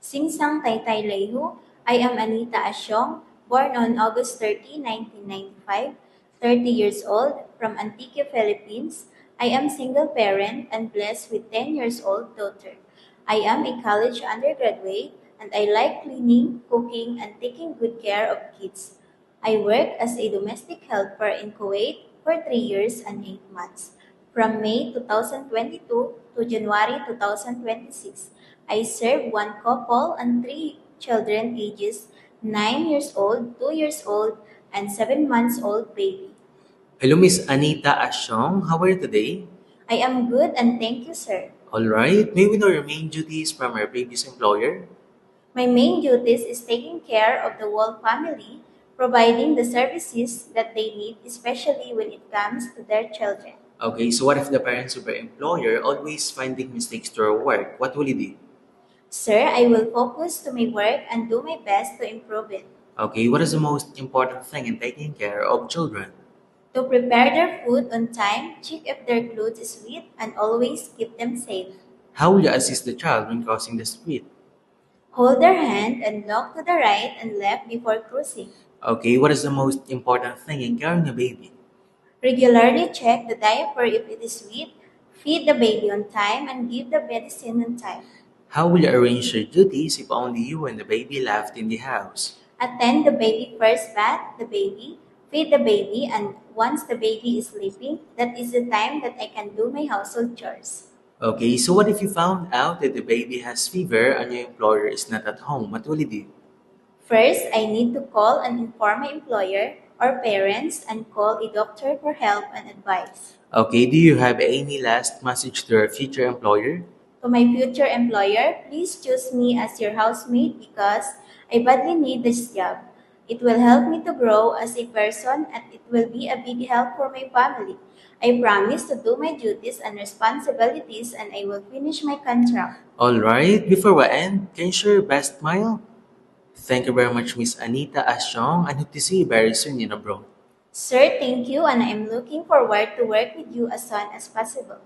Singsang Taytay Leihu. I am Anita Asyong, born on August 30, 1995, 30 years old, from Antique, Philippines. I am single parent and blessed with 10 years old daughter. I am a college undergraduate and I like cleaning, cooking, and taking good care of kids. I work as a domestic helper in Kuwait for 3 years and 8 months. From May 2022 to January 2026, I serve one couple and three children ages 9 years old, 2 years old, and 7 months old baby. Hello, Miss Anita Asyong. How are you today? I am good and thank you, sir. All right. May we know your main duties from your previous employer? My main duties is taking care of the whole family, providing the services that they need, especially when it comes to their children. Okay, so what if the parents of your employer always finding mistakes to your work? What will you do? Sir, I will focus to my work and do my best to improve it. Okay, what is the most important thing in taking care of children? To prepare their food on time, check if their clothes is wet, and always keep them safe. How will you assist the child when crossing the street? Hold their hand and look to the right and left before crossing. Okay, what is the most important thing in carrying a baby? Regularly check the diaper if it is wet, feed the baby on time, and give the medicine on time. How will you arrange your duties if only you and the baby left in the house? Attend the baby first bath the baby, feed the baby, and once the baby is sleeping, that is the time that I can do my household chores. Okay, so what if you found out that the baby has fever and your employer is not at home? What will you do? First, I need to call and inform my employer or parents and call a doctor for help and advice. Okay, do you have any last message to your future employer? To my future employer, please choose me as your housemate because I badly need this job. It will help me to grow as a person and it will be a big help for my family. I promise to do my duties and responsibilities and I will finish my contract. Alright, before we end, can you share your best smile? Thank you very much, Miss Anita Asyong, and hope to see you very soon in abroad. Sir, thank you and I am looking forward to work with you as soon as possible.